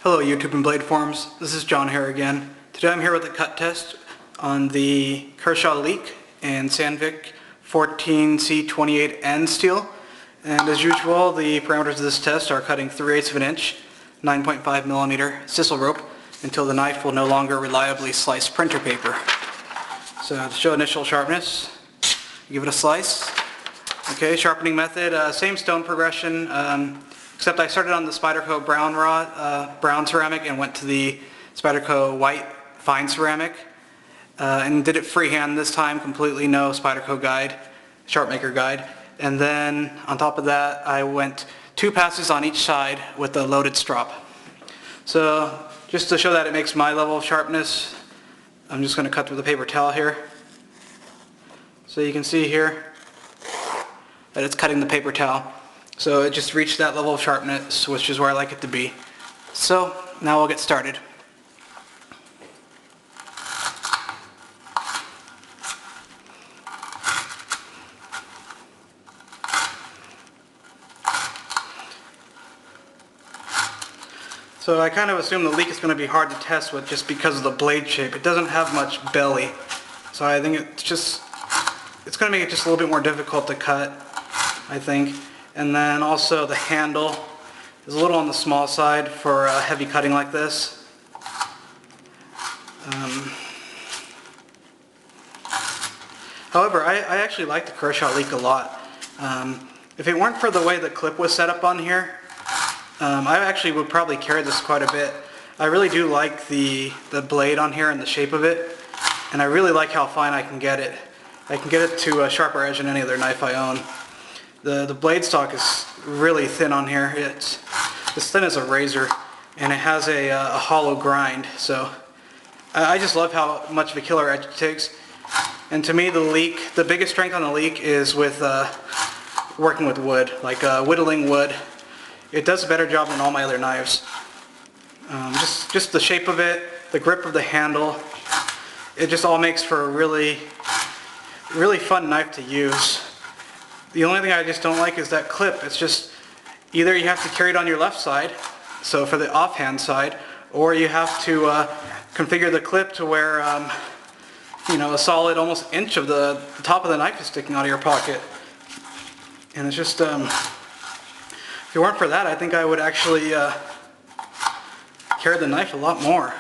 Hello YouTube and blade forms, this is John here again. Today I'm here with a cut test on the Kershaw Leek and Sandvik 14c28n steel. And as usual, the parameters of this test are cutting 3/8 of an inch, 9.5 millimeter sisal rope until the knife will no longer reliably slice printer paper. So to show initial sharpness, give it a slice. Okay, sharpening method, same stone progression, except I started on the Spyderco brown ceramic and went to the Spyderco white fine ceramic, and did it freehand this time, completely no Spyderco guide, sharpmaker guide. And then on top of that I went 2 passes on each side with a loaded strop. So just to show that it makes my level of sharpness, I'm just going to cut through the paper towel here. So you can see here that it's cutting the paper towel. So it just reached that level of sharpness, which is where I like it to be. So now we'll get started. So I kind of assume the Leek is going to be hard to test with just because of the blade shape. It doesn't have much belly, so I think it's going to make it just a little bit more difficult to cut, I think. And then also the handle is a little on the small side for heavy cutting like this. However, I actually like the Kershaw Leek a lot. If it weren't for the way the clip was set up on here, I actually would probably carry this quite a bit. I really do like the blade on here and the shape of it, and I really like how fine I can get it. I can get it to a sharper edge than any other knife I own. The blade stock is really thin on here. It's as thin as a razor, and it has a hollow grind. So I just love how much of a killer edge it takes. And to me, the Leek, the biggest strength on the Leek is with working with wood, like whittling wood. It does a better job than all my other knives. Just the shape of it, the grip of the handle, it just all makes for a really fun knife to use. The only thing I just don't like is that clip. It's just either you have to carry it on your left side, so for the offhand side, or you have to configure the clip to where you know, a solid almost inch of the top of the knife is sticking out of your pocket. And it's just if it weren't for that, I think I would actually carry the knife a lot more.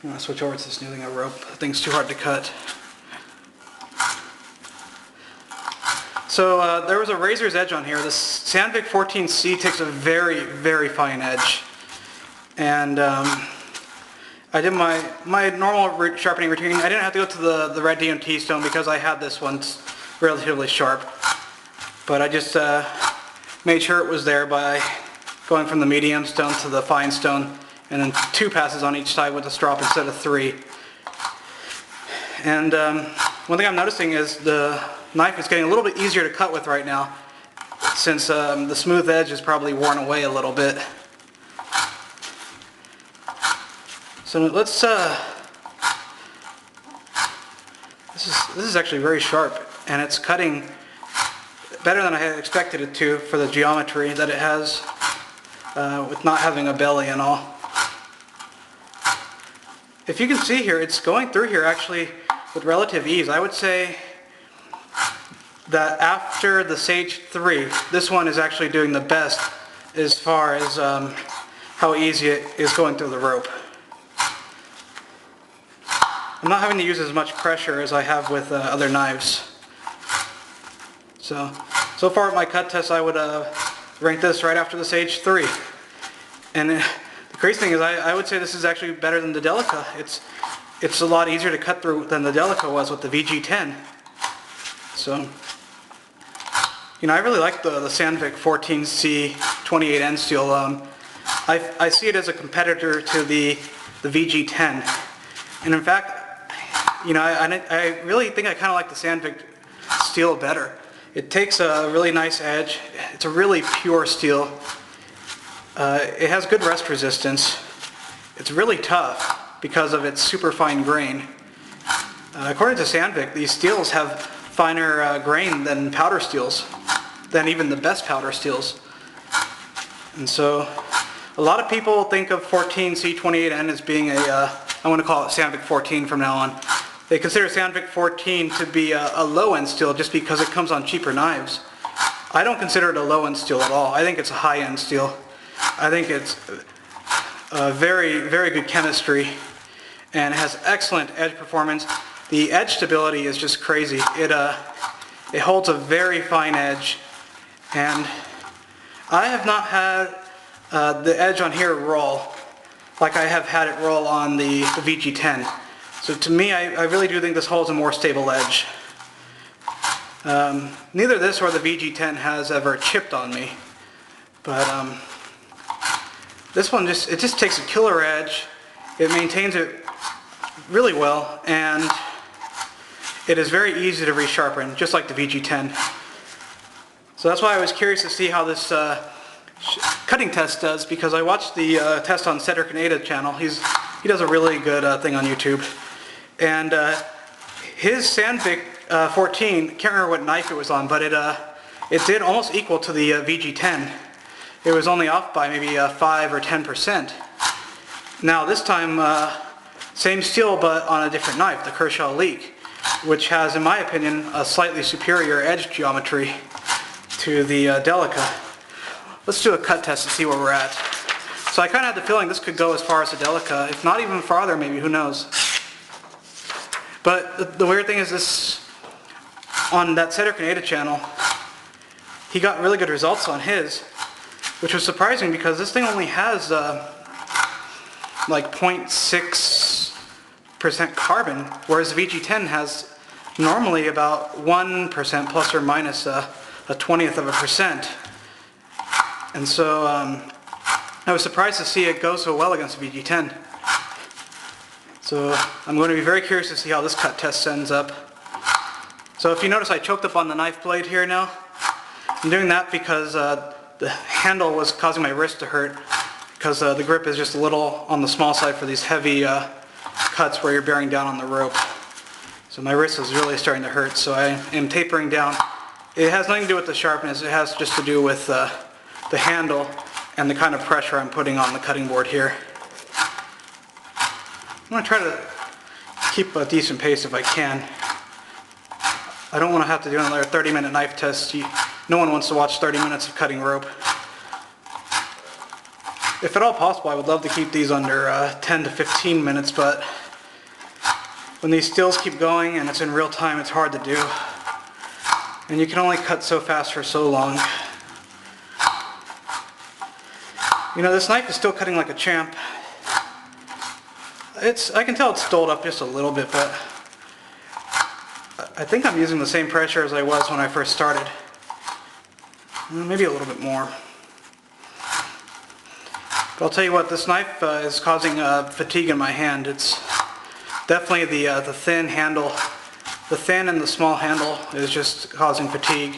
I'm going to switch over to this new thing I rope. The thing's too hard to cut. So there was a razor's edge on here. This Sandvik 14C takes a very fine edge. And I did my normal sharpening routine. I didn't have to go to the red DMT stone because I had this one relatively sharp. But I just made sure it was there by going from the medium stone to the fine stone, and then 2 passes on each side with the strop instead of 3. And one thing I'm noticing is the knife is getting a little bit easier to cut with right now, since the smooth edge is probably worn away a little bit. So let's this is actually very sharp, and it's cutting better than I had expected it to for the geometry that it has, with not having a belly and all. If you can see here, it's going through here actually with relative ease. I would say that after the Sage 3, this one is actually doing the best as far as how easy it is going through the rope. I'm not having to use as much pressure as I have with other knives. So far at my cut test, I would rank this right after the Sage 3. And the crazy thing is, I would say this is actually better than the Delica. It's a lot easier to cut through than the Delica was with the VG10. So, you know, I really like the Sandvik 14c28n steel. I see it as a competitor to the VG10. And in fact, you know, I really think I kind of like the Sandvik steel better. It takes a really nice edge. It's a really pure steel. It has good rust resistance. It's really tough because of its super fine grain. According to Sandvik, these steels have finer grain than powder steels, than even the best powder steels. And so A lot of people think of 14c28n as being I want to call it Sandvik 14 from now on. They consider Sandvik 14 to be a low-end steel just because it comes on cheaper knives. I don't consider it a low-end steel at all. I think it's a high-end steel. I think it's very, very good chemistry and has excellent edge performance. The edge stability is just crazy. It holds a very fine edge, and I have not had the edge on here roll like I have had it roll on the VG10. So to me, I really do think this holds a more stable edge. Neither this or the VG10 has ever chipped on me, but this one just takes a killer edge. It maintains it really well, and it is very easy to resharpen, just like the VG10. So that's why I was curious to see how this cutting test does, because I watched the test on Cedric and Ada's channel. He does a really good thing on YouTube. And his Sandvik 14, can't remember what knife it was on, but it did almost equal to the VG10. It was only off by maybe 5 or 10%. Now this time, same steel but on a different knife, the Kershaw Leek, which has, in my opinion, a slightly superior edge geometry to the Delica. Let's do a cut test to see where we're at. So I kind of had the feeling this could go as far as the Delica, if not even farther maybe, who knows. But the weird thing is this, on that Cedric and Ada channel, he got really good results on his, which was surprising because this thing only has like 0.6% carbon, whereas the VG10 has normally about 1% plus or minus a 20th of a percent. And so I was surprised to see it go so well against the VG10. So I'm going to be very curious to see how this cut test ends up. So if you notice, I choked up on the knife blade here now. I'm doing that because the handle was causing my wrist to hurt, because the grip is just a little on the small side for these heavy cuts where you're bearing down on the rope. So my wrist is really starting to hurt, so I am tapering down. It has nothing to do with the sharpness, it has just to do with the handle and the kind of pressure I'm putting on the cutting board here. I'm going to try to keep a decent pace if I can. I don't want to have to do another 30-minute knife test. No one wants to watch 30 minutes of cutting rope. If at all possible, I would love to keep these under 10 to 15 minutes, but when these stills keep going and it's in real time, it's hard to do. And you can only cut so fast for so long. You know, this knife is still cutting like a champ. I can tell it's stoled up just a little bit, but I think I'm using the same pressure as I was when I first started. Maybe a little bit more. But I'll tell you what, this knife is causing fatigue in my hand. It's definitely the thin handle. The thin and the small handle is just causing fatigue.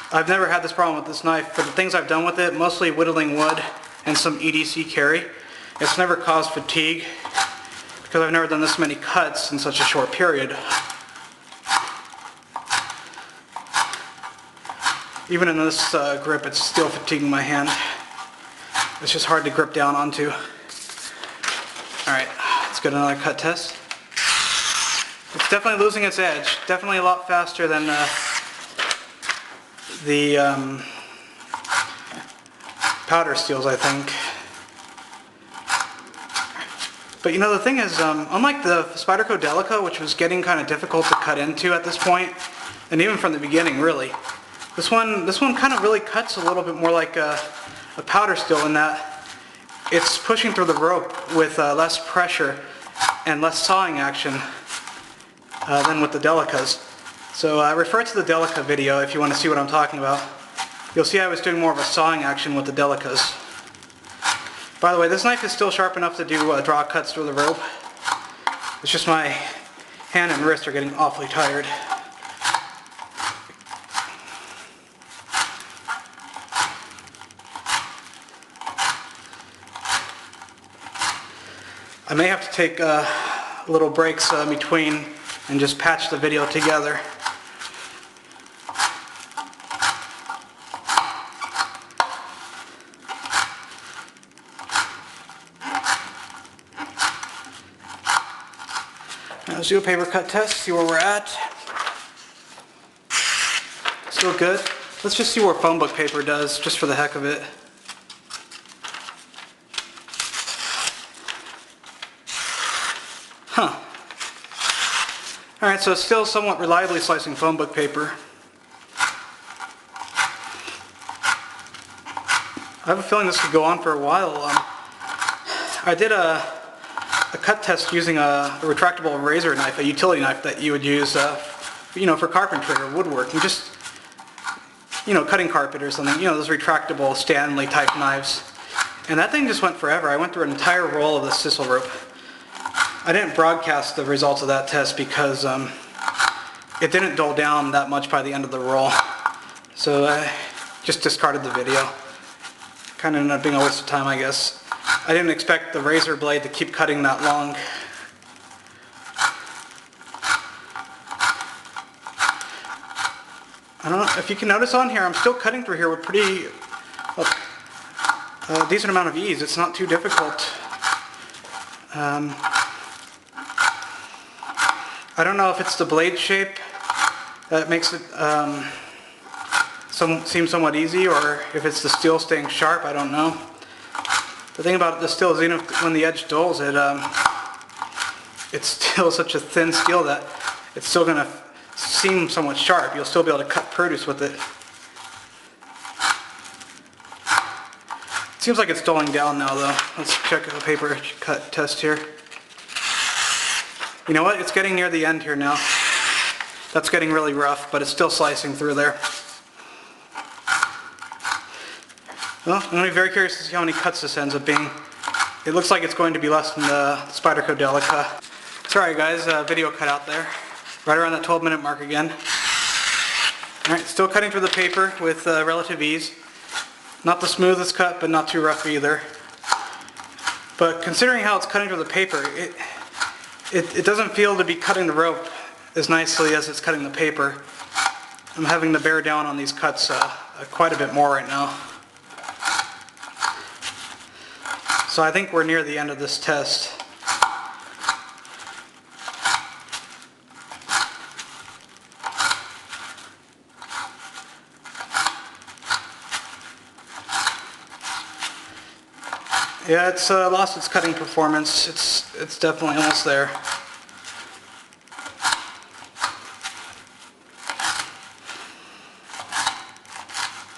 I've never had this problem with this knife. For the things I've done with it, mostly whittling wood and some EDC carry, it's never caused fatigue because I've never done this many cuts in such a short period. Even in this grip, it's still fatiguing my hand. It's just hard to grip down onto. Alright, let's get another cut test. It's definitely losing its edge. Definitely a lot faster than the powder steels, I think. But you know, the thing is, unlike the Spyderco Delica, which was getting kind of difficult to cut into at this point, and even from the beginning, really, this one kind of really cuts a little bit more like a powder steel in that it's pushing through the rope with less pressure and less sawing action than with the Delicas. So refer to the Delica video if you want to see what I'm talking about. You'll see I was doing more of a sawing action with the Delicas. By the way, this knife is still sharp enough to do draw cuts through the rope. It's just my hand and wrist are getting awfully tired. I may have to take little breaks between and just patch the video together. Alright, let's do a paper cut test, see where we're at. Still good. Let's just see where phone book paper does, just for the heck of it. Huh. Alright, so it's still somewhat reliably slicing phone book paper. I have a feeling this could go on for a while. I did a cut test using a retractable razor knife, a utility knife that you would use, for carpentry or woodworking, just, cutting carpet or something. Those retractable Stanley type knives. And that thing just went forever. I went through an entire roll of the sisal rope. I didn't broadcast the results of that test because it didn't dull down that much by the end of the roll. So I just discarded the video. Kind of ended up being a waste of time, I guess. I didn't expect the razor blade to keep cutting that long. I don't know if you can notice on here, I'm still cutting through here with pretty decent amount of ease. It's not too difficult. I don't know if it's the blade shape that makes it seem somewhat easy, or if it's the steel staying sharp. I don't know. The thing about the steel is, even when the edge dulls, it's still such a thin steel that it's still going to seem somewhat sharp. You'll still be able to cut produce with it. It seems like it's dulling down now, though. Let's check a paper cut test here. You know what? It's getting near the end here now. That's getting really rough, but it's still slicing through there. Well, I'm going to be very curious to see how many cuts this ends up being. It looks like it's going to be less than the Spyderco Delica. Sorry guys, video cut out there. Right around that 12-minute mark again. Alright, still cutting through the paper with relative ease. Not the smoothest cut, but not too rough either. But considering how it's cutting through the paper, it doesn't feel to be cutting the rope as nicely as it's cutting the paper. I'm having to bear down on these cuts quite a bit more right now. So I think we're near the end of this test. Yeah, it's lost its cutting performance. It's definitely almost there.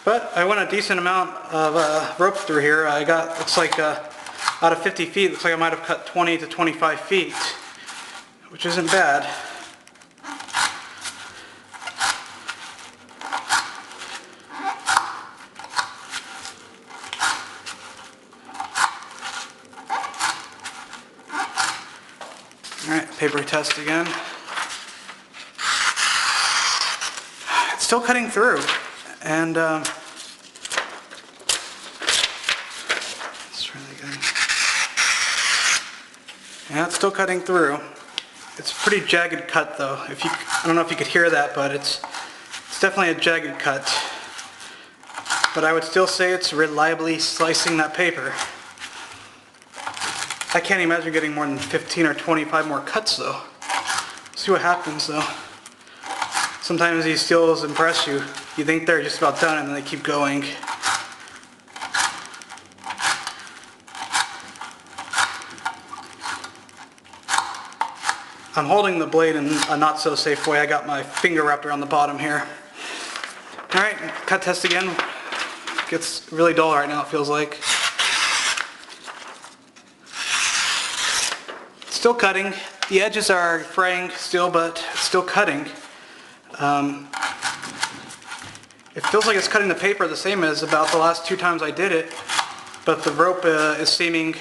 But I went a decent amount of rope through here. I got, looks like out of 50 feet, looks like I might have cut 20 to 25 feet, which isn't bad. Alright, paper test again. It's still cutting through, and let's try that again. Yeah, it's still cutting through. It's a pretty jagged cut though. I don't know if you could hear that, but it's definitely a jagged cut. But I would still say it's reliably slicing that paper. I can't imagine getting more than 15 or 25 more cuts though. See what happens though. Sometimes these steels impress you. You think they're just about done and then they keep going. I'm holding the blade in a not so safe way. I got my finger wrapped around the bottom here. Alright, cut test again. Gets really dull right now, it feels like. Still cutting. The edges are fraying still, but it's still cutting. It feels like it's cutting the paper the same as about the last 2 times I did it, but the rope is seeming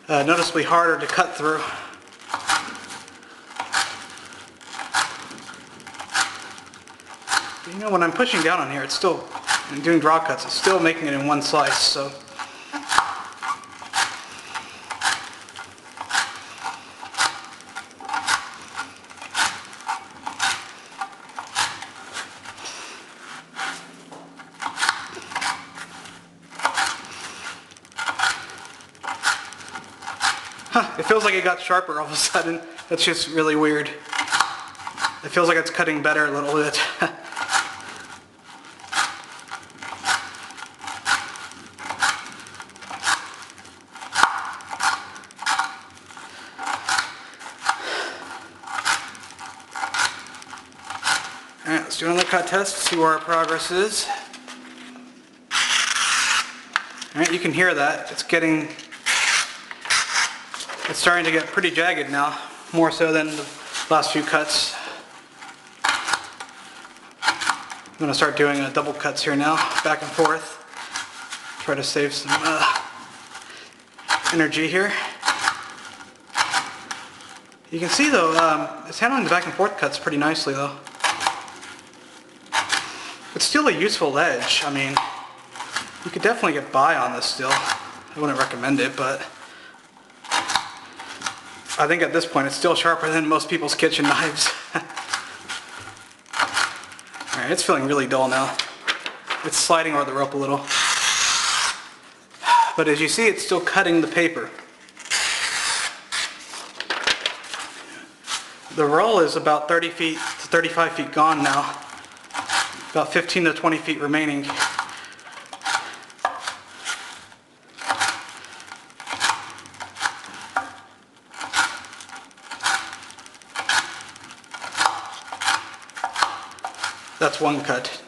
noticeably harder to cut through. You know, when I'm pushing down on here, it's still, and doing draw cuts, it's still making it in one slice, so. It feels like it got sharper all of a sudden. That's just really weird. It feels like it's cutting better a little bit. Alright, let's do another cut test, see where our progress is. Alright, you can hear that. It's starting to get pretty jagged now, more so than the last few cuts. I'm going to start doing double cuts here now, back and forth. Try to save some energy here. You can see though, it's handling the back and forth cuts pretty nicely though. It's still a useful edge. I mean, you could definitely get by on this still. I wouldn't recommend it, but I think at this point it's still sharper than most people's kitchen knives. Alright, it's feeling really dull now. It's sliding over the rope a little. But as you see, it's still cutting the paper. The roll is about 30 feet to 35 feet gone now. About 15 to 20 feet remaining. That's one cut.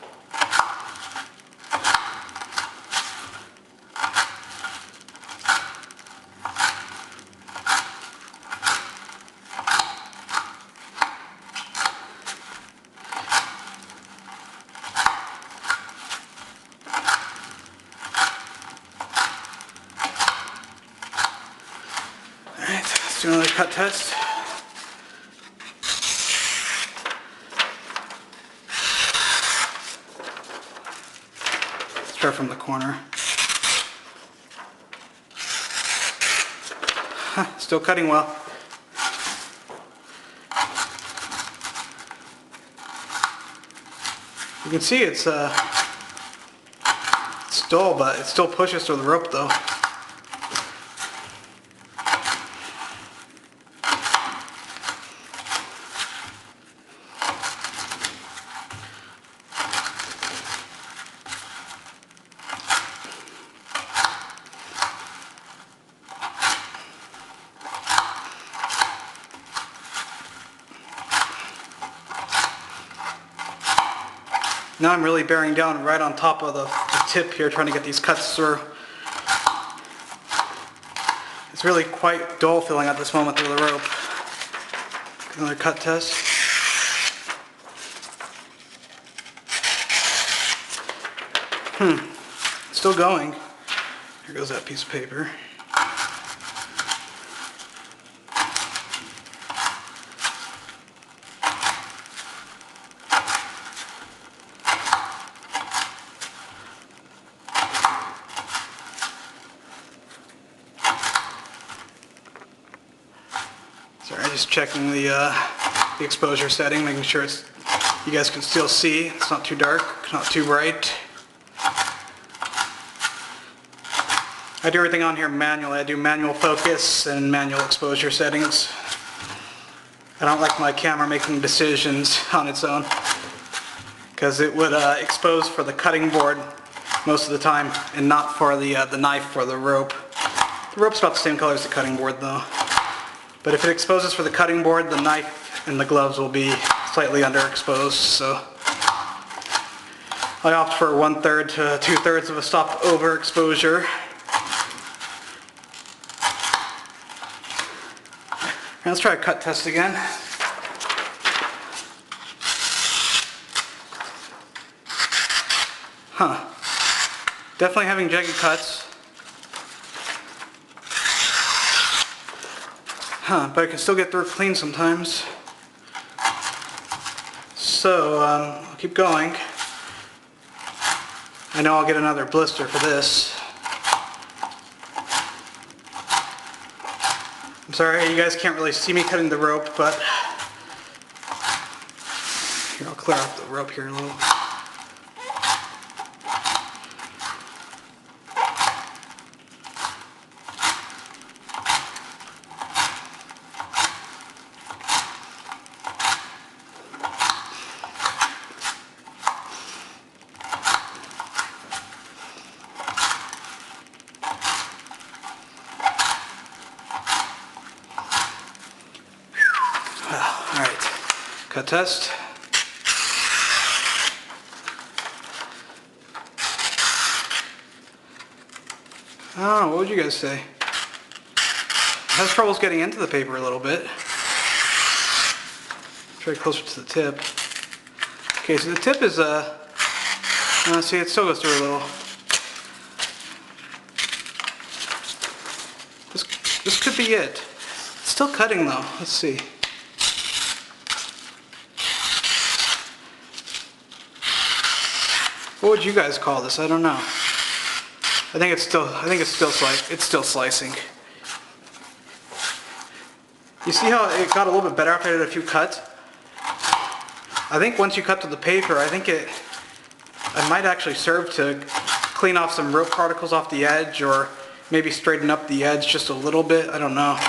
Alright, let's do another cut test. Start from the corner. Still cutting well. You can see it's dull, but it still pushes through the rope though. Now I'm really bearing down right on top of the tip here, trying to get these cuts through. It's really quite dull feeling at this moment through the rope. Another cut test. Still going. Here goes that piece of paper. Sorry, just checking the exposure setting, making sure you guys can still see. It's not too dark, not too bright. I do everything on here manually. I do manual focus and manual exposure settings. I don't like my camera making decisions on its own, because it would expose for the cutting board most of the time and not for the knife or the rope. The rope's about the same color as the cutting board though. But if it exposes for the cutting board, the knife and the gloves will be slightly underexposed, so I opt for 1/3 to 2/3 of a stop overexposure. Let's try a cut test again. Definitely having jagged cuts. But I can still get through clean sometimes. So, I'll keep going. I know I'll get another blister for this. I'm sorry, you guys can't really see me cutting the rope, but here, I'll clear off the rope here a little. Cut test. I don't know, what would you guys say? Has troubles getting into the paper a little bit. Try closer to the tip. Okay, so the tip is see, it still goes through a little. This could be it. It's still cutting though. Let's see. What would you guys call this? I don't know. I think it's still slicing. You see how it got a little bit better after I did a few cuts? I think once you cut to the paper, I think it might actually serve to clean off some rope particles off the edge, or maybe straighten up the edge just a little bit. I don't know.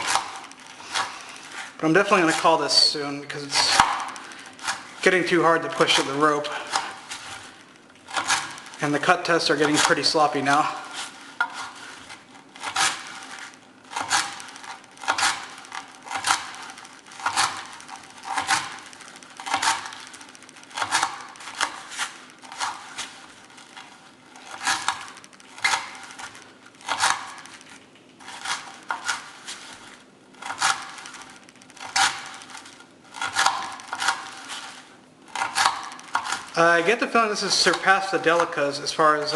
But I'm definitely going to call this soon because it's getting too hard to push at the rope. And the cut tests are getting pretty sloppy now. I get the feeling this has surpassed the Delicas as far as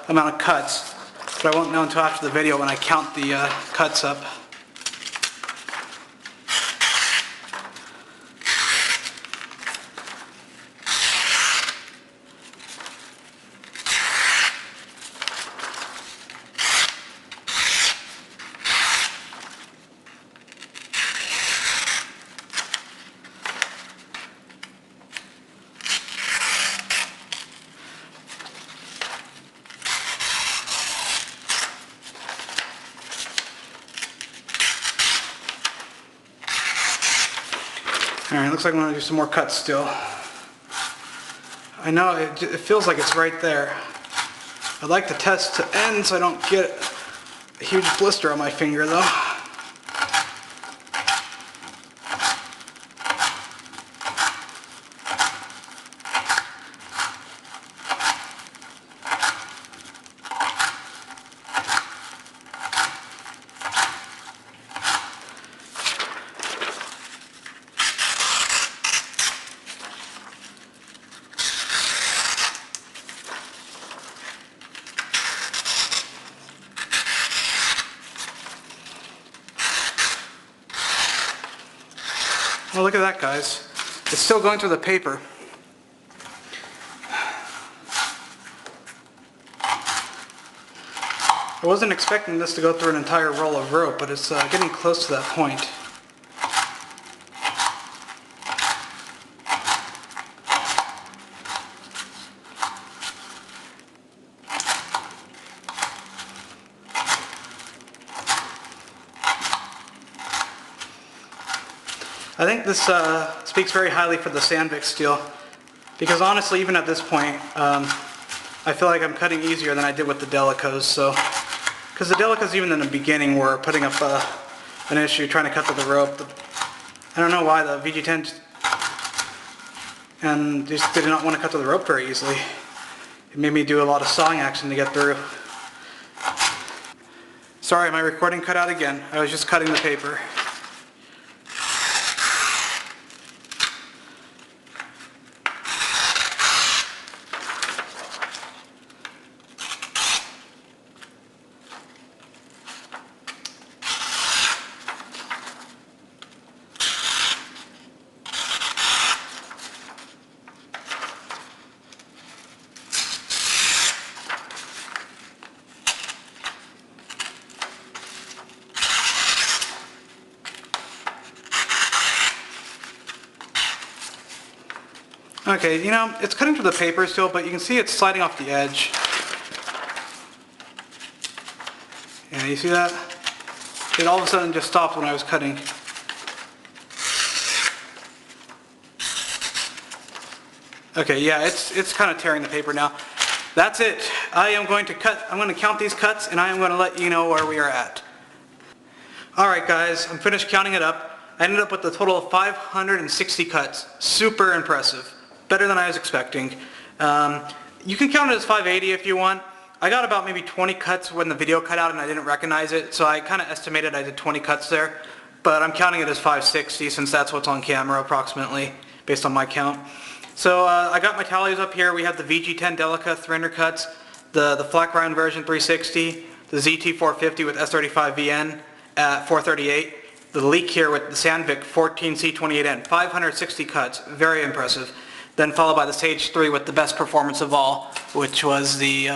amount of cuts, but I won't know until after the video when I count the cuts up. Alright, looks like I'm going to do some more cuts still. I know it feels like it's right there. I'd like the test to end so I don't get a huge blister on my finger though. Well, look at that, guys. It's still going through the paper. I wasn't expecting this to go through an entire roll of rope, but it's getting close to that point. I think this speaks very highly for the Sandvik steel, because honestly, even at this point, I feel like I'm cutting easier than I did with the Delicas. So, because the Delicas, even in the beginning, were putting up an issue trying to cut through the rope. I don't know why the VG10 and just did not want to cut through the rope very easily. It made me do a lot of sawing action to get through. Sorry, my recording cut out again. I was just cutting the paper. Okay, you know, it's cutting through the paper still, but you can see it's sliding off the edge. Yeah, you see that? It all of a sudden just stopped when I was cutting. Okay, yeah, it's kind of tearing the paper now. That's it. I'm going to count these cuts, and I am going to let you know where we are at. Alright guys, I'm finished counting it up. I ended up with a total of 560 cuts. Super impressive. Better than I was expecting. You can count it as 580 if you want. I got about maybe 20 cuts when the video cut out and I didn't recognize it, so I kind of estimated I did 20 cuts there. But I'm counting it as 560 since that's what's on camera approximately, based on my count. So I got my tallies up here. We have the VG10 Delica 300 cuts, the flat grind version 360, the ZT450 with S35VN at 438, the Leek here with the Sandvik 14c28n, 560 cuts, very impressive. Then followed by the Sage 3 with the best performance of all, which was the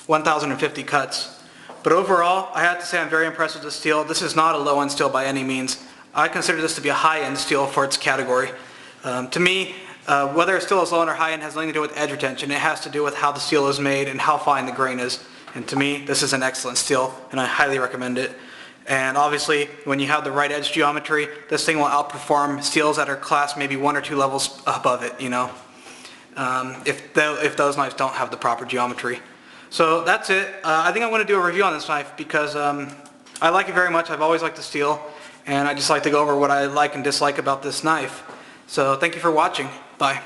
1050 cuts. But overall, I have to say I'm very impressed with this steel. This is not a low-end steel by any means. I consider this to be a high-end steel for its category. To me, whether a steel is low-end or high-end has nothing to do with edge retention. It has to do with how the steel is made and how fine the grain is. And to me, this is an excellent steel, and I highly recommend it. And obviously, when you have the right edge geometry, this thing will outperform steels that are classed maybe 1 or 2 levels above it, you know, if those knives don't have the proper geometry. So that's it. I think I'm going to do a review on this knife because I like it very much. I've always liked the steel, and I just like to go over what I like and dislike about this knife. So thank you for watching. Bye.